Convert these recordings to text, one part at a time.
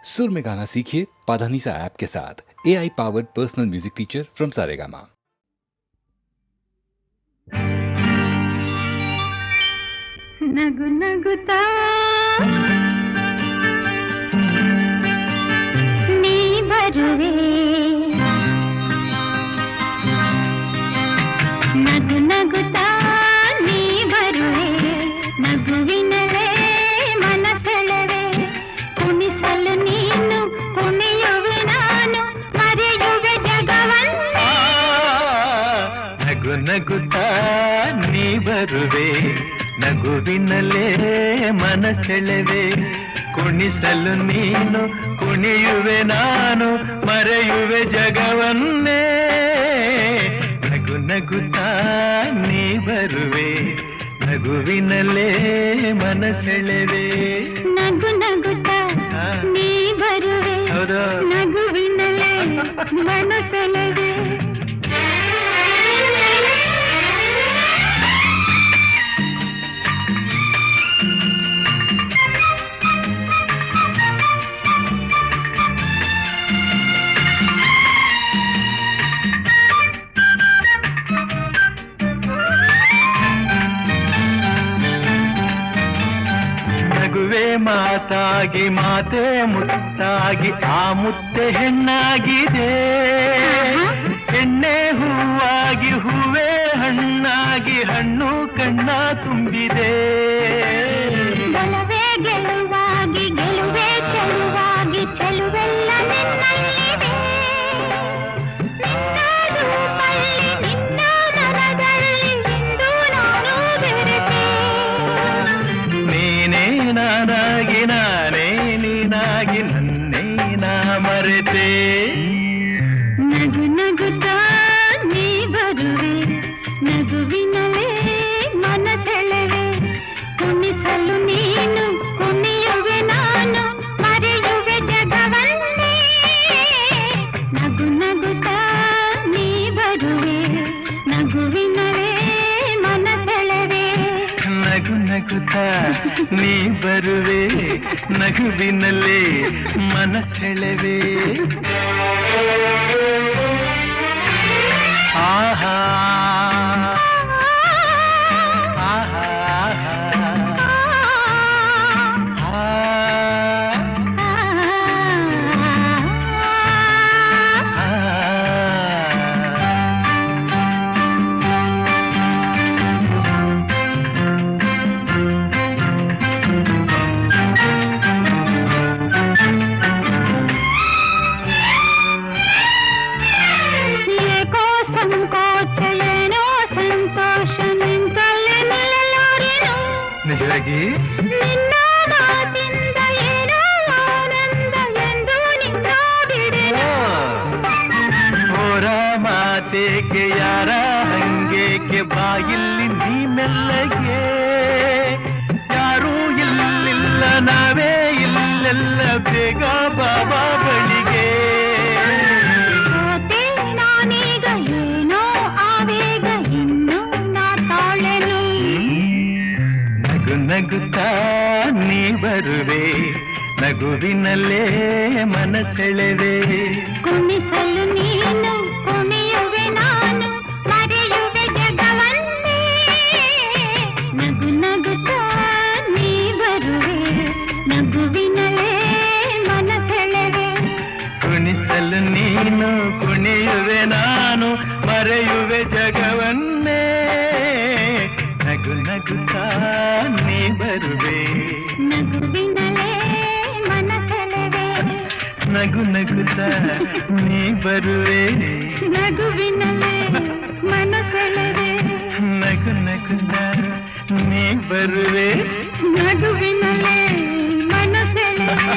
सुर में गाना सीखिए पाधानीसा ऐप के साथ। AI powered personal music teacher from Saregama. नगु नगुता ನೀ ಬರುವೆ ನಗು ನಗುತ್ತಾ ನೀ ಬರುವೆ ನಗುವಿನಲೇ ಮನಸೆಳೆವೆ ಕುಣಿಸಲು ನೀನು ಕುಣಿಯುವೆ ನಾನು ಮರೆಯುವೆ ಜಗವನ್ನೇ ನಗು ನಗುತ್ತಾ ನೀ ಬರುವೆ ನಗುವಿನಲ್ಲೇ ಮನಸೆಳೆವೆ ಕುಣಿಸಲು ನೀನು ಕುಣಿಯುವೆ ನಾನು ಮರೆಯುವೆ ಜಗವನ್ನೇ ನಗು ನಗುತ್ತಾ ನೀ ಬರುವೆ ನಗುವಿನಲ್ಲೇ ಮನಸೆಳೆವೆ ನಗು ನಗುತ್ತಾ ನೀ ಬರುವೆ ನಗುವಿನಲ್ಲೇ ಮನಸೆಳೆವೆ ಮಾತಾಗಿ ಮಾತೆ ಮುತ್ತಾಗಿ ಆ ಮುತ್ತೆ ಹೆಣ್ಣಾಗಿದೆ ಹೆಣ್ಣೆ ಹೂವಾಗಿ ಹೂವೇ ಹಣ್ಣಾಗಿ ಹಣ್ಣು ಕಣ್ಣ ತುಂಬಿದೆ ಬಲವೇ ಗೆಲುವಾಗಿ ಗೆಲುವೆ ಚೆಲುವಾಗಿ ಚೆಲುವೆಲ್ಲ ನಿನ್ನಲ್ಲಿದೆ ನಿನ್ನ ರೂಪಲ್ಲಿ ನಿನ್ನ ಮನದಲ್ಲಿ ಇಂದು ನಾನು ಬೆರೆತೆ ನೀನೇ ನಾನಾಗಿ ನಾನೇ ನೀನಾಗಿ ನನ್ನೇ ನಾ ಮರೆತೆ ನಗು ನಗುತ್ತಾ ನೀ ಬರುವೆ ನಗುವಿನಲೇ ಮನಸೆಳೆವೆ ಕುಣಿಸಲು ನೀನು ಕುಣಿಯುವೆ ನಾನು ಮರೆಯುವೆ ಜಗವನ್ನೇ ನಗು ನಗುತ್ತಾ ನೀ ಬರುವೆ ನಗುವಿನಲೇ ಮನಸೆಳೆವೆ ನಗು ನಗುತ್ತಾ ನೀ ಬರುವೆ ನಗುವಿನಲ್ಲೇ ಮನಸೆಳೆವೆ ಆಹಾ ಆಹಾ ನಿಜವಾಗಿ ನಿನ್ನ ಮಾತಿಂದ ಏನೋ ಆನಂದ ಎಂದು ನಿನ್ನ ಬಿಡೆನು ಹೋರ ಮಾತೇಕೆ ಯಾರ ಹಂಗೇಕೆ ಬಾಯಿಲ್ಲಿ ನೀ ಮೆಲ್ಲಗೆ ಯಾರೂ ಇಲ್ಲಿಲ್ಲ ನಾವೇ ಇಲ್ಲೆಲ್ಲ ಬೇಗ ಬಾಬಾ ಬಳಿಗೆ ಸೋತೆ ನಾನೀಗ ಏನೋ ಆವೇಗ ಇನ್ನು ನಾ ತಾಳೆನು ನಗು ನಗುತ್ತಾ ನೀ ಬರುವೆ ನಗುವಿನಲ್ಲೇ ಮನಸೆಳೆವೆ ಕುಣಿಸಲು ನೀನು ಕುಣಿಯುವೆ ನಾನು ಮರೆಯುವೆ ಜಗವನ್ನೇ ನಗು ನಗುತ್ತಾ ನೀ ಬರುವೆ ನಗುವಿನಲೇ ಮನಸೆಳೆವೆ ಕುಣಿಸಲು ನೀನು ಕುಣಿಯುವೆ ನಾನು ಮರೆಯುವೆ ಜಗವನ್ನೇ ನಗು ನಗುತ್ತಾ ನೀ ಬರುವೆ ನಗುವಿನಲೇ ಮನಸೆಳೆವೆ ನಗು ನಗುತ್ತಾ ನೀ ಬರುವೆ ನಗುವಿನಲೇ ಮನಸೆಳೆವೆ ನಗು ನಗುತ್ತಾ ನೀ ಬರುವೆ ನಗುವಿನಲೇ ಮನಸೆಳೆವೆ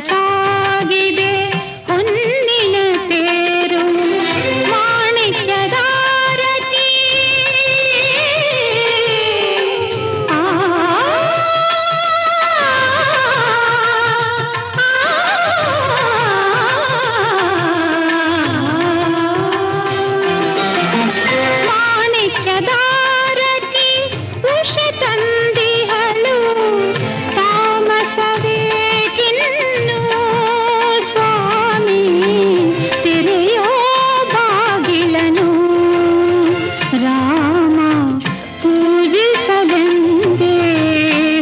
ಸಾಗಿದೆ ಹೊನ್ನಿನ ತೇರು ಮಾಣಿಕ್ಯದಾರತಿ ಮಾಣಿಕ್ಯದಾರತಿ ಉಷ ತಂದಿಹಳು ತಾಮಸವೇಕಿನ್ನು ಸ್ವಾಮಿ ತೆರೆಯೋ ಬಾಗಿಲನು ರಾಮ ಪೂಜಿಸಲೆಂದೇ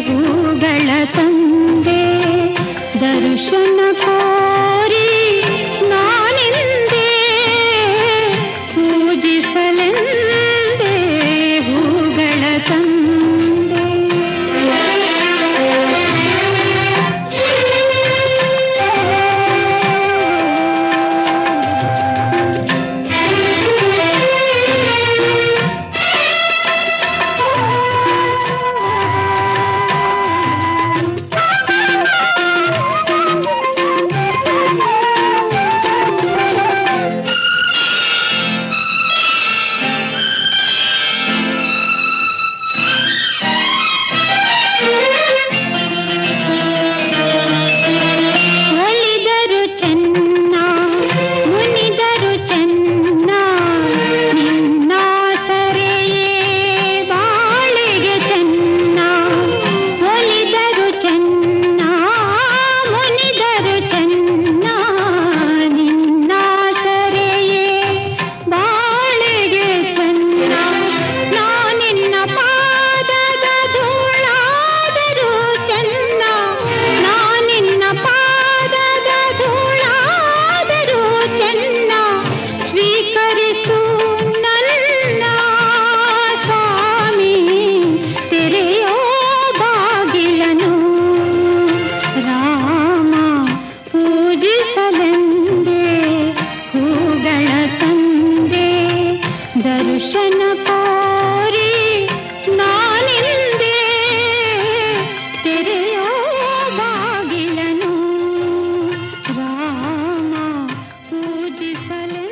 ಹೂಗಳ ತಂದೆ ದರ್ಶನ ಕೋರಿ ನಾನೆಂದೇ ಪೂಜಿಸಲೆಂದೇ ಹೂಗಳ ತಂದೆ ಒಲಿದರು ಚೆನ್ನ ಮುನಿದರು ಚೆನ್ನ ನಿನ್ನ ಸರೆಯೇ ಬಾಳಿಗೆ ಚೆನ್ನ ಒಲಿದರು ಚೆನ್ನ ಮುನಿದರು ಚೆನ್ನ ನಿನ್ನ ಸರೆಯೇ ಬಾಳಿಗೆ ಚೆನ್ನ ನಾನಿನ್ನ ಪಾದದ ಧೂಳಾದರೂ ಚೆನ್ನ ನಾನಿನ್ನ ಪಾದದ ಧೂಳಾದರೂ ಚೆನ್ನ ಸ್ವೀಕರಿಸು ನನ್ನ ಸ್ವಾಮಿ ತೆರೆಯೋ ಬಾಗಿಲನು ರಾಮ ಪೂಜಿಸಲೆಂದೇ ಹೂಗಳ ತಂದೆ ದರ್ಶನ ಕೋರಿ ನಾನೆಂದೇ ತೆರೆಯೋ ಬಾಗಿಲನು ರಾಮ ಪೂಜಿಸಲೆಂದೇ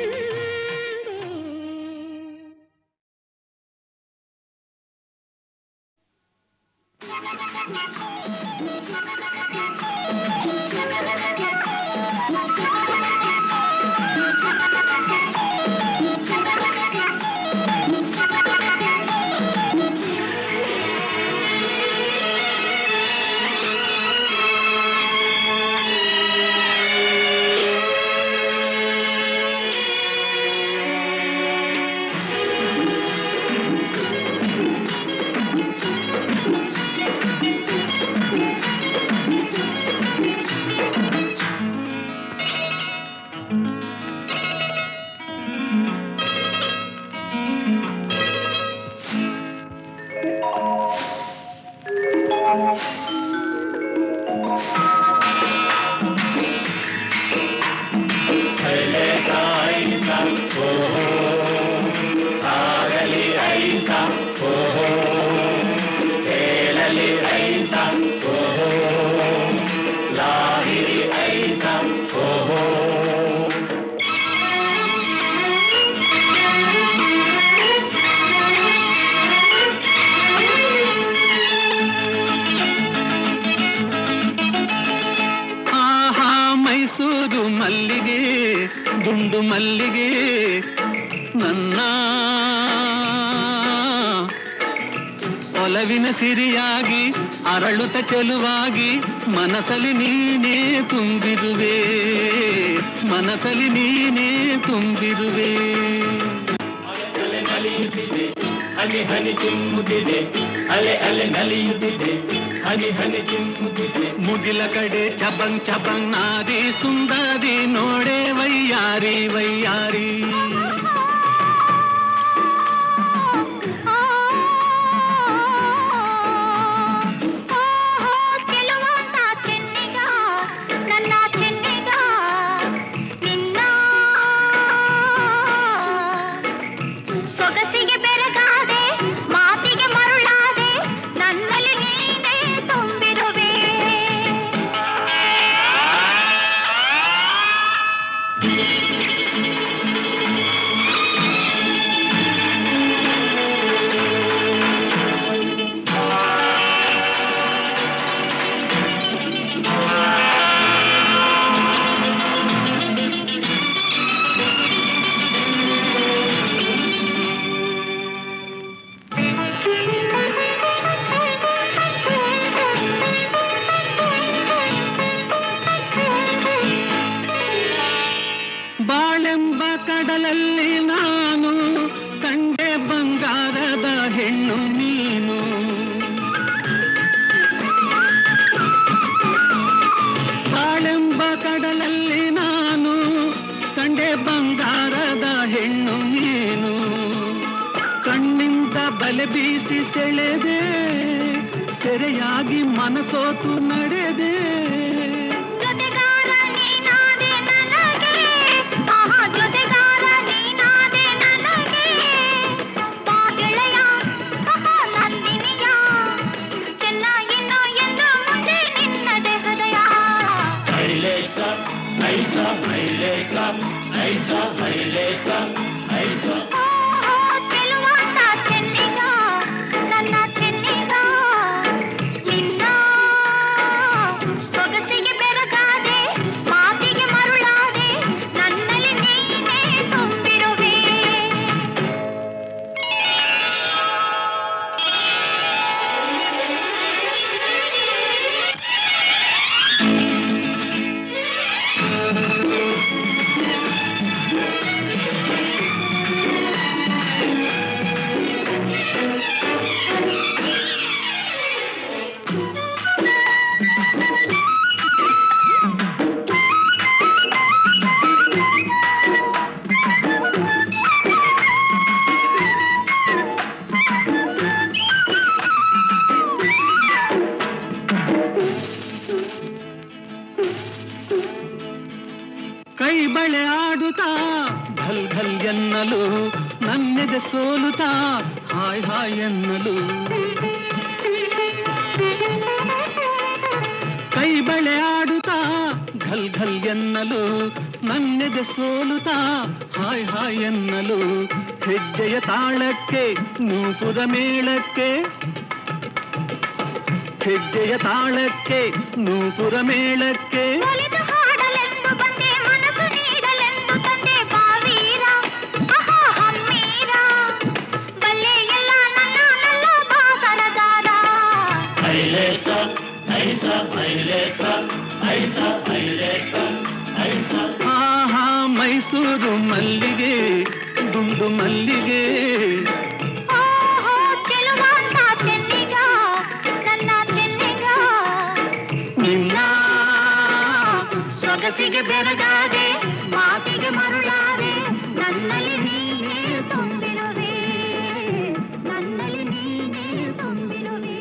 ಮೈಸೂರು ಮಲ್ಲಿಗೆ ದುಂಡು ಮಲ್ಲಿಗೆ ನನ್ನ ಒಲವಿನ ಸಿರಿಯಾಗಿ ಅರಳುತ್ತ ಚೆಲುವಾಗಿ ಮನಸಲಿ ನೀನೇ ತುಂಬಿರುವೆ ಮನಸಲಿ ನೀನೇ ತುಂಬಿರುವೆ ಹನಿ ಹನಿ ಚಿಮ್ಮುತ್ತಿದೆ ಅಲೆ ಅಲೆ ನಲಿಯುತ್ತಿದೆ ಹನಿ ಹನಿ ಚಿಮ್ಮುತ್ತಿದೆ ಮುಗಿಲ ಕಡೆ ಚಬಂಗ್ ಚಬಂಗ್ ನಾದಿ ಸುಂದರಿ ನೋಡೆ ವೈಯಾರಿ ವೈಯಾರಿ ಬಂಗಾರದ ಹೆಣ್ಣು ನೀನು. ಕಣ್ಣಿಂದ ಬಲೆ ಬೀಸಿ ಸೆಳೆದೆ, ಸೆರೆಯಾಗಿ ಮನಸೋತು ನಡೆದೆ. ಕೈ ಬಳೆ ಆಡುತ್ತಾ ಘಲ್ ಘಲ್ ಎನ್ನಲು, ನನ್ನೆದೆ ಸೋಲುತ್ತಾ ಹಾಯ್ ಹಾಯ್ ಎನ್ನಲು. ಕೈ ಬಳೆ ಆಡುತ್ತಾ ಘಲ್ ಘಲ್ ಎನ್ನಲು, ನನ್ನೆದೆ ಸೋಲುತ್ತಾ ಹಾಯ್ ಹಾಯ್ ಎನ್ನಲು. ಹೆಜ್ಜೆಯ ತಾಳಕ್ಕೆ ನೂಪುರ ಮೇಳಕ್ಕೆ, ಹೆಜ್ಜೆಯ ತಾಳಕ್ಕೆ ನೂಪುರ ಮೇಳಕ್ಕೆ. ಆಹಾ ಮೈಸೂರು ಮಲ್ಲಿಗೆ, ದುಂಡು ಮಲ್ಲಿಗೆ. ನಿನ್ನ ಸೊಗಸಿಗೆ ಬೆರಗಾದೆ, ಮಾತಿಗೆ ಮರುಳಾದೆ, ನನ್ನಲ್ಲಿ ನೀನೇ ತುಂಬಿರುವೆ, ನನ್ನಲ್ಲಿ ನೀನೇ ತುಂಬಿರುವೆ.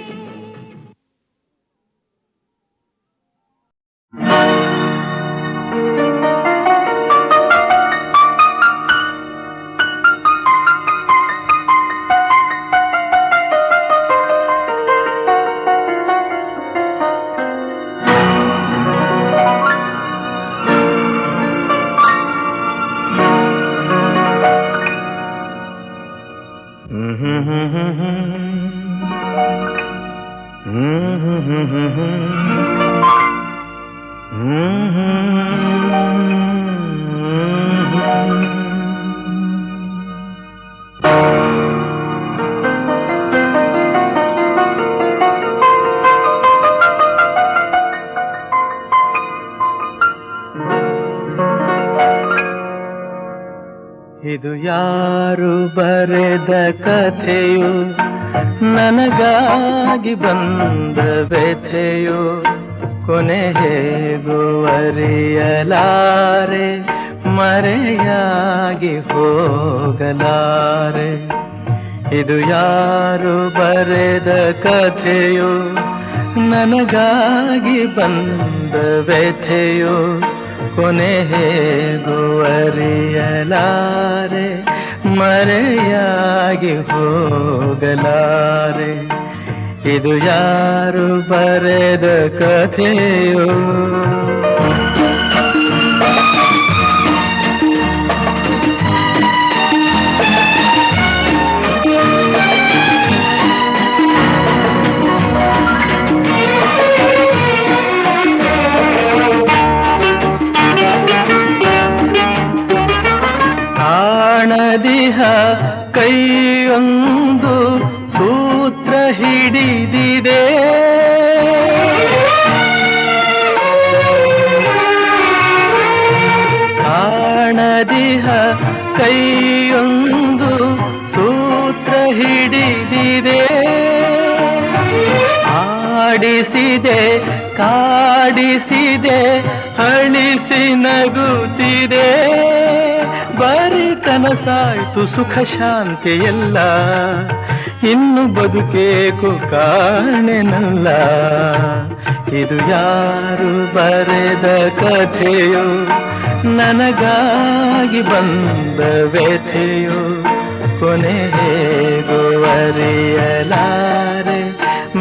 ಇದು ಯಾರು ಬರೆದ ಕಥೆಯು, ನನಗಾಗಿ ಬಂದ ವ್ಯಥೆಯು, ಕೊನೆ ಹೇಗೂ ಅರಿಯಲಾರೆ, ಮರೆಯಾಗಿ ಹೋಗಲಾರೆ. ಇದು ಯಾರು ಬರೆದ ಕಥೆಯು, ನನಗಾಗಿ ಬಂದ ವ್ಯಥೆಯು, ಕೊನೆ ಹೇಗೂ ಅರಿಯಲಾರೆ, ಮರೆಯಾಗಿ ಹೋಗಲಾರೆ. ಇದು ಯಾರು ಬರೆದ ಕಥೆಯೋ? ಕಾಣದಿಹ ಕೈಯೊಂದು ಸೂತ್ರ ಹಿಡಿದಿದೆ, ಕಾಣದಿಹ ಕೈಯೊಂದು ಸೂತ್ರ ಹಿಡಿದಿದೆ. ಆಡಿಸಿದೆ ಕಾಡಿಸಿದೆ ಅಳಿಸಿ ನಗುತ್ತಿದೆ. ಕನಸಾಯ್ತು ಸುಖ ಶಾಂತಿ ಎಲ್ಲ, ಇನ್ನು ಬದುಕೇಕು ಕಾಣೆನಲ್ಲ. ಇದು ಯಾರು ಬರೆದ ಕಥೆಯೋ, ನನಗಾಗಿ ಬಂದ ವ್ಯಥೆಯೋ, ಕೊನೆ ಹೇಗೂ ಅರಿಯಲಾರೆ,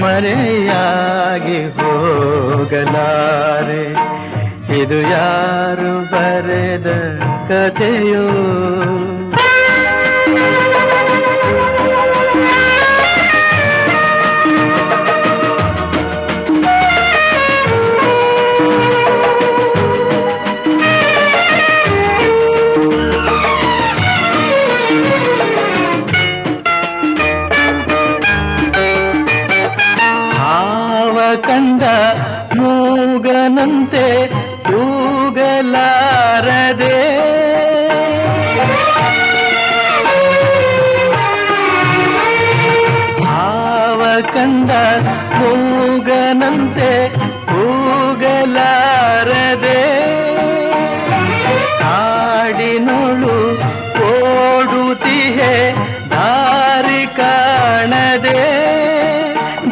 ಮರೆಯಾಗಿ ಹೋಗಲಾರೆ. ಇದು ಯಾರು ಬರೆದ ಕಥೆಯೋ. ಕಂಡ ಮೂಗನಂತೆ ತೂಗಲಾರದೆ, ಭಾವ ಕಂಡ ಮೂಗನಂತೆ ತೂಗಲಾರದೆ, ಕಾಡಿನೊಳು ಓಡುತ್ತಿಹೆ ದಾರಿ ಕಾಣದೆ,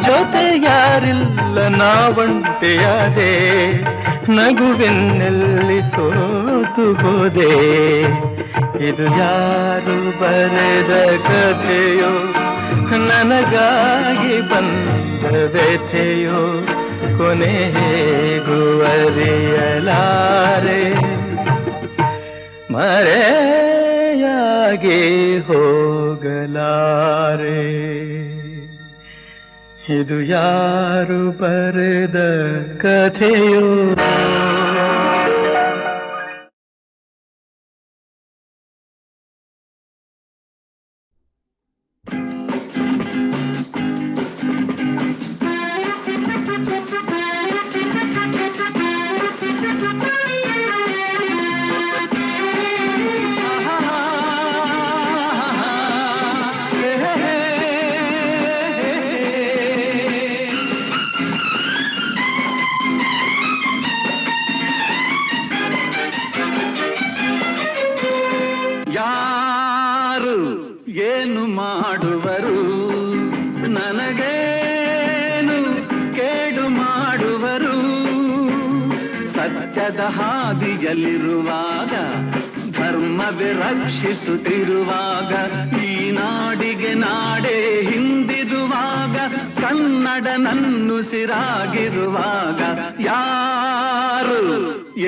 ಜೊತೆ ಯಾರಿಲ್ಲ ನಾವಂಟೆಯಾದೆ, ನಗುವೆನ್ನಲ್ಲಿ ಸೋತು ಹೋದೆ. ಇದು ಯಾರು ಬರೆದ ಕಥೆಯೋ, ನನಗಾಗಿ ಬಂದ ವ್ಯಥೆಯೋ, ಕೊನೆ ಹೇಗೂ ಅರಿಯಲಾರೆ, ಮರೆಯಾಗಿ ಹೋಗಲಾರೆ. ಇದು ಯಾರು ಬರೆದ ಕಥೆಯೋ. ಏನು ಮಾಡುವರು, ನನಗೇನು ಕೇಡು ಮಾಡುವರು. ಸತ್ಯದ ಹಾದಿಯಲ್ಲಿರುವಾಗ, ಧರ್ಮವೇ ರಕ್ಷಿಸುತ್ತಿರುವಾಗ, ಈ ನಾಡಿಗೆ ನಾಡೇ ಹಿಂದಿರುವಾಗ, ಕನ್ನಡ ನನ್ನುಸಿರಾಗಿರುವಾಗ, ಯಾರು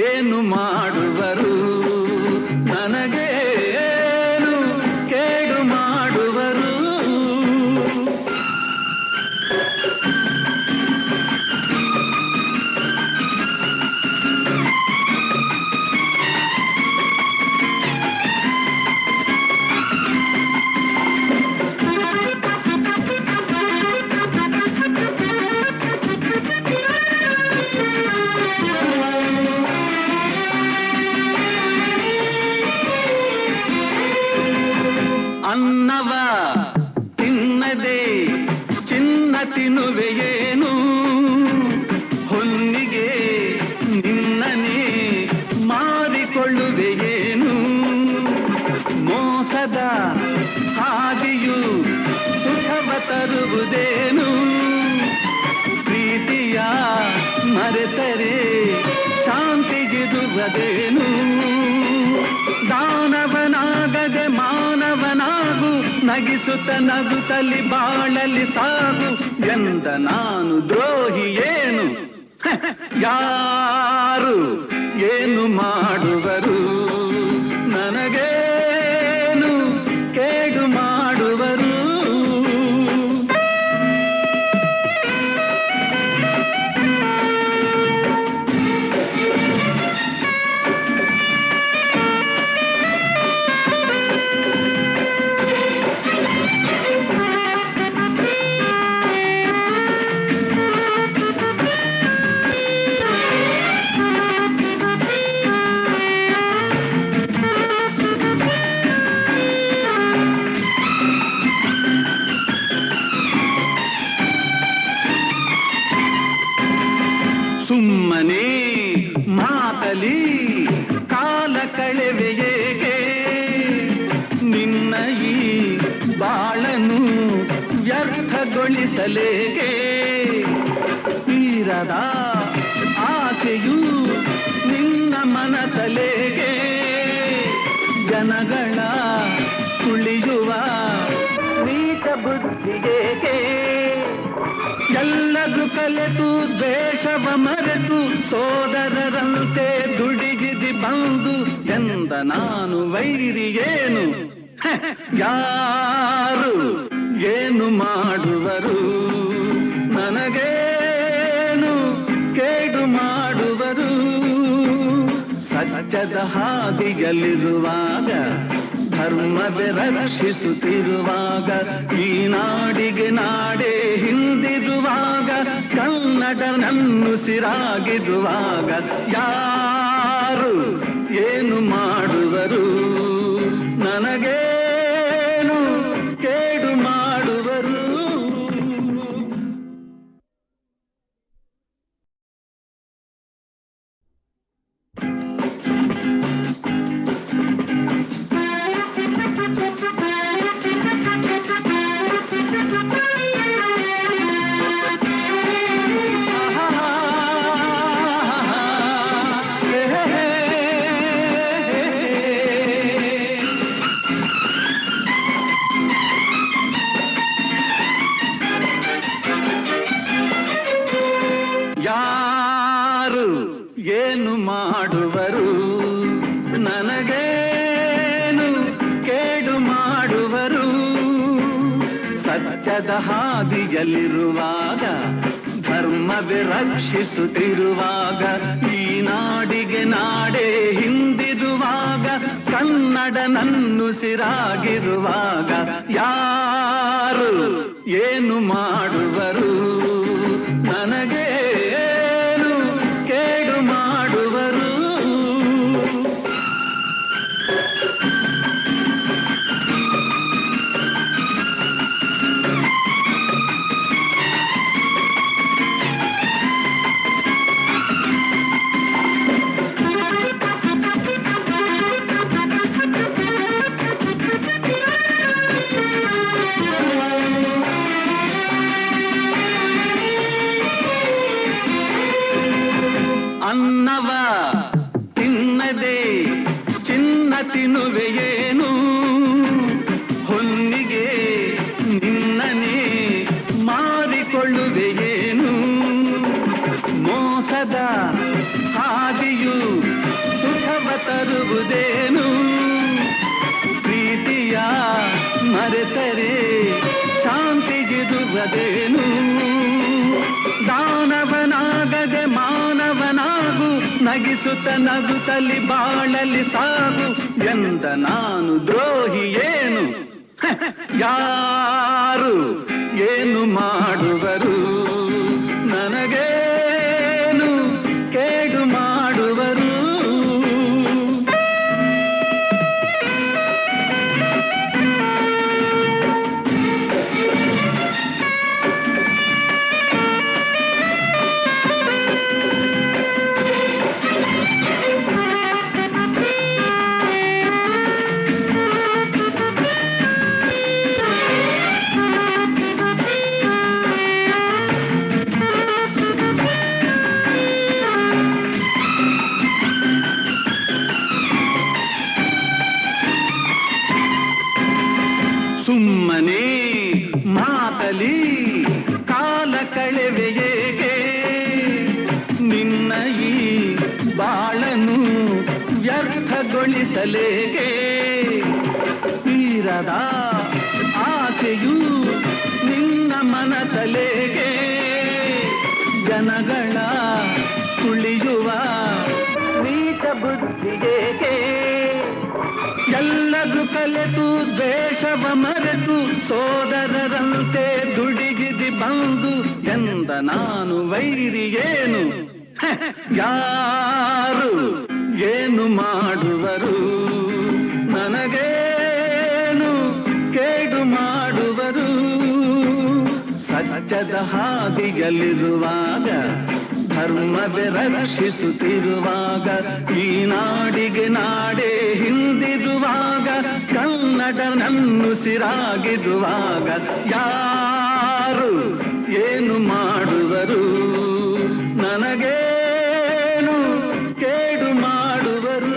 ಏನು ಮಾಡುವರು, ನನಗೆ ಕೇಡು ಮಾಡುವರು. ಅನ್ನವ ತಿನ್ನದೆ ಚಿನ್ನ ತಿನ್ನುವೆಯೇನು, ಹೊನ್ನಿಗೆ ನಿನ್ನನೇ ಮಾರಿಕೊಳ್ಳುವೆಯೇನು. ಮೋಸದ ಹಾದಿಯು ಸುಖವ ತರುವುದೇನು, ಪ್ರೀತಿಯ ಮರೆತರೆ ಶಾಂತಿಗಿರುವುದೇನು. ದಾನವನಾಗದೆ ಮಾನವನಾಗು, ನಗಿಸುತ್ತ ನಗುತ್ತಲಿ ಬಾಳಲಿ ಸಾಗು ಎಂದ ನಾನು ದ್ರೋಹಿ ಏನು. ಯಾರು ಏನು ಮಾಡುವರು, ನನಗೇನು ಕೇಡು ಮಾಡುವರು. ನುಡಿಸಲೇಗೆ ತೀರದ ಆಸೆಯು ನಿನ್ನ ಮನಸಲೇಗೆ ಜನಗಳ ತುಳಿಯುವ ನೀಚ ಬುದ್ಧಿಗೆ ಎಲ್ಲದು ಕಲೆತು ದ್ವೇಷವ ಮರೆತು ಸೋದರರಂತೆ ದುಡಿಗಿದಿ ಬಂದು ಎಂದ ನಾನು ವೈರಿಯೇನು ಯಾರು ಏನು ಮಾಡುವರು ನನಗೇನು ಕೇಡು ಮಾಡುವರು ಸತ್ಯದ ಹಾದಿಯಲ್ಲಿರುವಾಗ ಧರ್ಮವೇ ರಕ್ಷಿಸುತ್ತಿರುವಾಗ ಈ ನಾಡಿಗೆ ನಾಡೇ ಹಿಂದಿರುವಾಗ ಕನ್ನಡ ನನ್ನುಸಿರಾಗಿರುವಾಗ ಯಾರು ಏನು ಮಾಡುವರು ನನಗೇನು ಕೇಡು ಮಾಡುವರು. ಯಾರು ಏನು ಮಾಡುವರು ನನಗೇನು ಕೇಡು ಮಾಡುವರು ಸತ್ಯದ ಹಾದಿಯಲ್ಲಿರುವಾಗ ಧರ್ಮವೇ ರಕ್ಷಿಸುತ್ತಿರುವಾಗ ಈ ನಾಡಿಗೆ ನಾಡೇ ಹಿಂದಿರುವಾಗ ಕನ್ನಡ ನನ್ನುಸಿರಾಗಿರುವಾಗ ಯಾರು ಏನು ಮಾಡುವರು ನನಗೇನು ಕೇಡು ಮಾಡುವರು. ಅನ್ನವ ತಿನ್ನದೆ ಚಿನ್ನ ತಿನ್ನುವೆಯೇನು ಹೊನ್ನಿಗೆ ನಿನ್ನನೇ ಮಾರಿಕೊಳ್ಳುವೆಯೇನು ಮೋಸದ ಹಾದಿಯು ಸುಖವ ತರುವುದೇನು ಪ್ರೀತಿಯ ಮರೆತರೆ ಶಾಂತಿಗಿರುವುದೇನು ದಾನವನಾಗದೆ ಮಾನವನಾಗು ನಗಿಸುತ್ತ ನಗುತ್ತಲಿ ಬಾಳಲಿ ಸಾಗು ಎಂದ ನಾನು ದ್ರೋಹಿಯೇನು ಯಾರು ಏನು ಮಾಡುವರು ನನಗೇನು ಕೇಡು ಮಾಡುವರು. ಸುಮ್ಮನೆ ಮಾತಲಿ ಕಾಲ ಕಳೆವೆಯೇಗೆ ನಿನ್ನ ಈ ಬಾಳನು ವ್ಯರ್ಥಗೊಳಿಸಲೇಗೆ ತೀರದ ಆಸೆಯು ನಿನ್ನ ಮನಸಲೇಗೆ ಜನಗಳ ತುಳಿಯುವ ನೀಚ ಬುದ್ಧಿಗೆ ಎಲ್ಲದು ಕಲೆತು ದ್ವೇಷವ ಮರೆತು ಸೋದರರಂತೆ ದುಡಿಗಿದಿ ಬಂದು ಎಂದ ನಾನು ವೈರಿಯೇನು ಯಾರು ಏನು ಮಾಡುವರು ನನಗೇನು ಕೇಡು ಮಾಡುವರು ಸತ್ಯದ ಹಾದಿಯಲ್ಲಿರುವಾಗ ಧರ್ಮವೇ ರಕ್ಷಿಸುತ್ತಿರುವಾಗ ಈ ನಾಡಿಗೆ ನಾಡೇ ಹಿಂದಿರುವಾಗ ಕನ್ನಡ ನನ್ನುಸಿರಾಗಿರುವಾಗ ಯಾರು ಏನು ಮಾಡುವರು ನನಗೇನು ಕೇಡು ಮಾಡುವರು.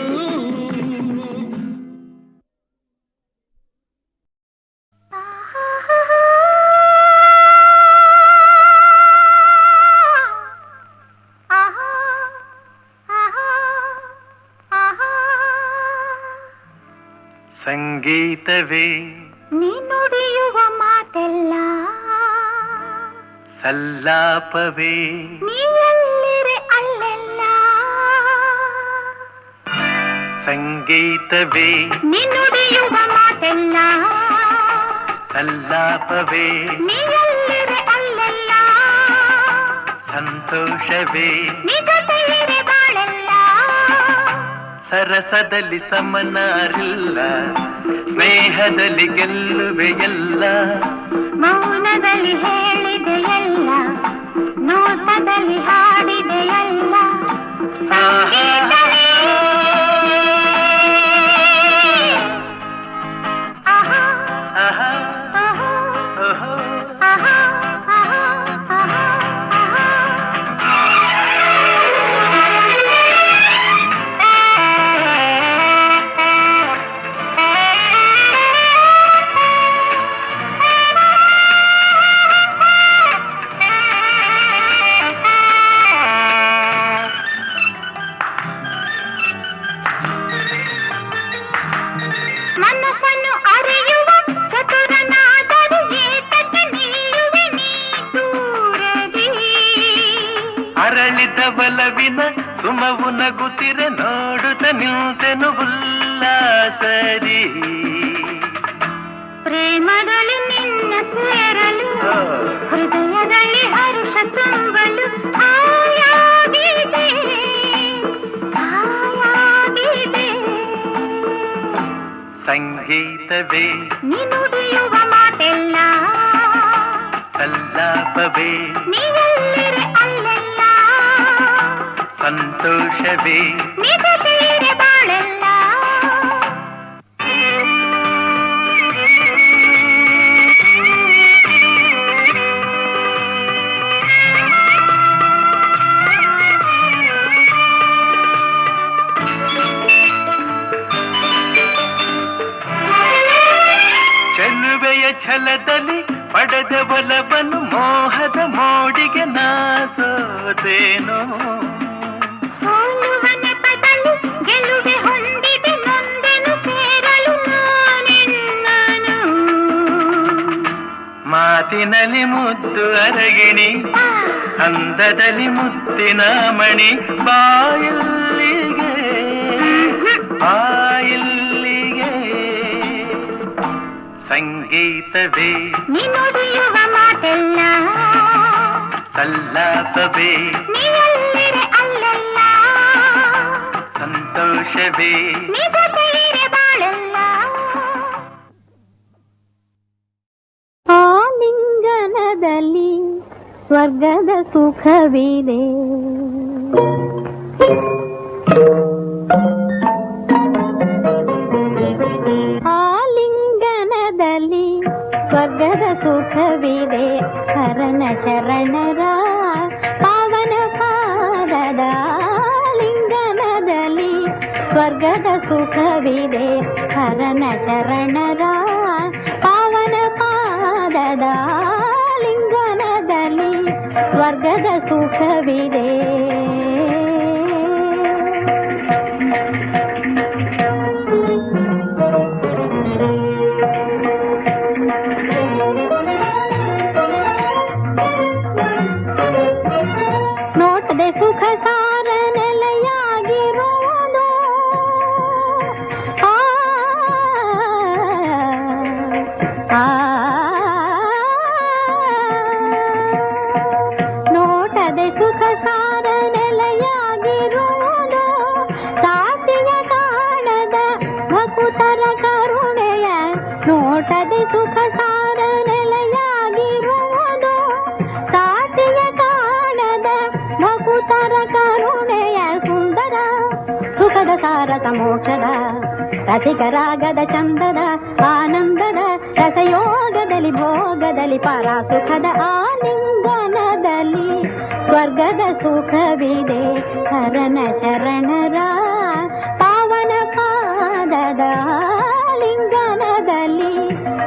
ಸಂಗೀತವೇ ನೀ ನುಡಿಯುವ ಮಾತೆಲ್ಲ ಸಲ್ಲಾಪವೇ ನೀ ಎಲ್ಲಿರೆ ಅಲ್ಲೆಲ್ಲ. ಸಂಗೀತವೇ ನೀ ನುಡಿಯುವ ಮಾತೆಲ್ಲ ಸಲ್ಲಾಪವೇ ನೀ ಎಲ್ಲಿರೆ ಅಲ್ಲೆಲ್ಲ. ಸಂತೋಷವೇ ನೀ ಜೊತೆಯಿರೆ ಬಾಳೆಲ್ಲ. ಸರಸದಲ್ಲಿ ಸಮನಾರಿಲ್ಲ, ಸ್ನೇಹದಲ್ಲಿ ಗೆಲ್ಲುವೆ ಎಲ್ಲ. ಮೌನದಲ್ಲಿ ಹೇಳಿದೆಯಲ್ಲ, ನೋಟದಲ್ಲಿ ಹಾಡಿದೆಯಲ್ಲ. ಸಂಗೀತವೇ ಆಹಾ ಆಹಾ, ಆಹಾ ಓಹೋ. ಆಹಾ ಆಹಾ ಆಹಾ ಮನಸ್ಸನ್ನು ಅರಿಯುವ ಚತುರನಾದರೂ ಏತಕ್ಕೆ ನಿಲ್ಲುವೆ ನೀ ದೂರದಿ. ಅರಳಿದ ಬಲವಿನ ಸುಮವು ನಗುತ್ತಿರೆ ನೋಡುತ್ತ ನಿಂತೆನು ಉಲ್ಲಾಸರಿ. ಪ್ರೇಮದಲ್ಲಿ ನಿನ್ನ ಸೇರಲು ಹೃದಯದಲ್ಲಿ ಹರುಷ ತುಂಬಲು ಆಯಾಗಿದೆ ಆಯಾಗಿದೆ. ಸಂಗೀತವೇ ನೀ ನುಡಿಯುವ ಮಾತೆಲ್ಲ ಸಲ್ಲಾಪವೇ ನೀ ಎಲ್ಲಿರೆ ಅಲ್ಲೆಲ್ಲ. ಸಂತೋಷವೇ ನೀ ಜೊತೆಯಿರೆ ಬಾಳೆಲ್ಲ. ಚೆಲುವೆಯ ಛಲದಲ್ಲಿ ಪಡೆದ ಬಲವನ್ನು ಮೋಹದ ಮೋಡಿಗೆ ನಾಸೋದೇನೋ. ಸೋಲುವ ನೆಪದಲ್ಲಿ ಗೆಲುವೆ ಹೊಂದಿದೆ ನೊಂದೆನು ಸೇರಲು ನಾನೆನ್ನನು. ಮಾತಿನಲ್ಲಿ ಮುದ್ದು ಅರಗಿಣಿ, ಅಂದದಲ್ಲಿ ಮುತ್ತಿನ ಮಣಿ. ಬಾಯಿಲ್ಲಿಗೆ ಬಾಯಿಲ್ಲಿಗೆ ಸಂಗೀತವೇ ನೀ ನುಡಿಯುವ ಮಾತೆಲ್ಲ ಸಲ್ಲಾಪವೇ ನೀ ಎಲ್ಲಿರೆ ಅಲ್ಲೆಲ್ಲ. ಸಂತೋಷವೇ ನೀ ಜೊತೆಯಿರೆ ಬಾಳೆಲ್ಲ. ಆಲಿಂಗನದಲ್ಲಿ ಸ್ವರ್ಗದ ಸುಖವಿದೆ. ಆಲಿಂಗನದಲ್ಲಿ ಸ್ವರ್ಗದ ಸುಖವಿದೆ. ಹರನ ಶರಣರ ಪಾವನ ಪಾದದ ಲಿಂಗನದಲ್ಲಿ ಸ್ವರ್ಗದ ಸುಖವಿದೆ. ಹರನ ಶರಣರ ಪಾವನ ಪಾದದ ಲಿಂಗನದಲ್ಲಿ ಸ್ವರ್ಗದ ಸುಖವಿದೆ. ನೋಟದೆ ಸುಖ ಸಾರ ನೆಲೆಯಾಗಿರುವುದು. ನೋಟದೆ ಸುಖ ಸಾರ ನೆಲೆಯಾಗಿರುವುದು. ಸಾಸಿವ ಕಾಣದ ಭಕುತರ ಕರುಣೆಯ ನೋಟದೆ ಸುಖ ಸಾರ ನೆಲೆಯಾಗಿರುವುದು. ಸಾಸಿವ ಕಾಣದ ಭಕುತರ ಕರುಣೆಯ ಸುಂದರ ಸುಖದ ಸಾರಸ ಮೋಕ್ಷದ ರಸಿಕರಾಗದ ಚಂದದ ಆನಂದದ ರಸಯೋಗದಲ್ಲಿ ಭೋಗದಲ್ಲಿ ಪರ ಸುಖದ ಆಲಿಂಗ ಲಿಂಗನದಲ್ಲಿ ಸ್ವರ್ಗದ ಸುಖವಿದೆ ಹರನ ಶರಣರ ಪಾವನ ಪಾದದ ಲಿಂಗನದಲ್ಲಿ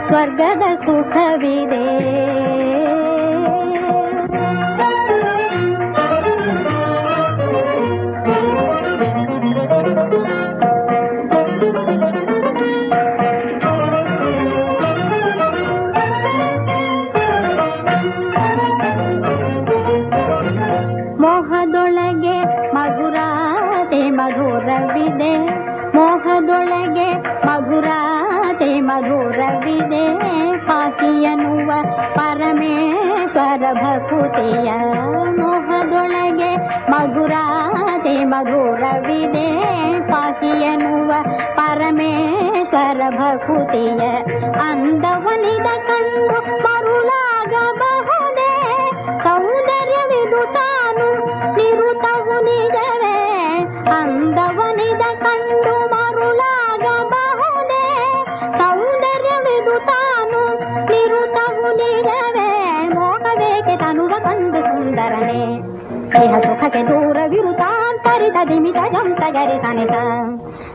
ಸ್ವರ್ಗದ ಸುಖವಿದೆ. ಮೋಹದೊಳಗೆ ಮಧುರಾತೆ ಮಧುರವಿದೆ, ಮೋಹದೊಳಗೆ ಮಧುರಾತೆ ಮಧುರವಿದೆ, ಪಾಸಿಯನ್ನುವ ಪರಮೇಶ್ವರ ಭಕುತಿಯ. ಮೋಹದೊಳಗೆ ಮಧುರಾತೆ ಮಧುರವಿದೆ, ಪಾಸಿಯನ್ನುವ ಪರಮೇಶ್ವರ ಭಕುತಿಯ. ಅಂದವನಿದ ಕಂಡು ಮರುಳಾಗಬಹುದೇ, ಸೌಂದರ್ಯವಿದು ತಾನು ನಿರುತವು ನಿಜವೇ. ಅಂದವನಿದ ಕಂಡು ಮರುಳಾಗಬಹುದೇ, ಸೌಂದರ್ಯವಿದು ತಾನು ನಿರುತವು ನಿಜವೇ. ಮೋಹವೇಕೆ ತನುವ ಕಂಡು ಸುಂದರನೇ, ದೇಹ ಸುಖಕ್ಕೆ ದೂರವಿರುತ್ತಾಂತರಿತ ದಿಮಿತ ಜಂತ ಗರಿ ಸನಿತ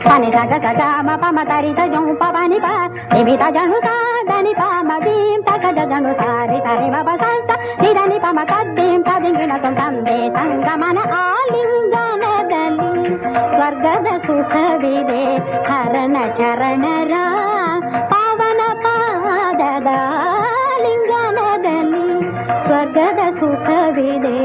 ಸನಿತ ಗಗ ಗಾಮ ಪಮ ತರಿತ ಜಂ ಪವನಿ ಪ ದಿಮಿತ ಜಣು ಸ ಧನಿ ಪಮ ದೀಂ ತಗ ಜಣು ಸಾರಿ ಸರಿ ಮಬ ಸಂತ ನಿಧನಿ ಪಮ ತದ್ದೀಂ ತದಿಂಗಿಣ ತಂದೆ ಸಂಗಮನ ಆಲಿಂಗನದಲ್ಲಿ ಸ್ವರ್ಗದ ಸುಖವಿದೆ ಹರನ ಶರಣರ ಪಾವನ ಪಾದದ ಲಿಂಗನದಲ್ಲಿ ಸ್ವರ್ಗದ ಸುಖವಿದೆ.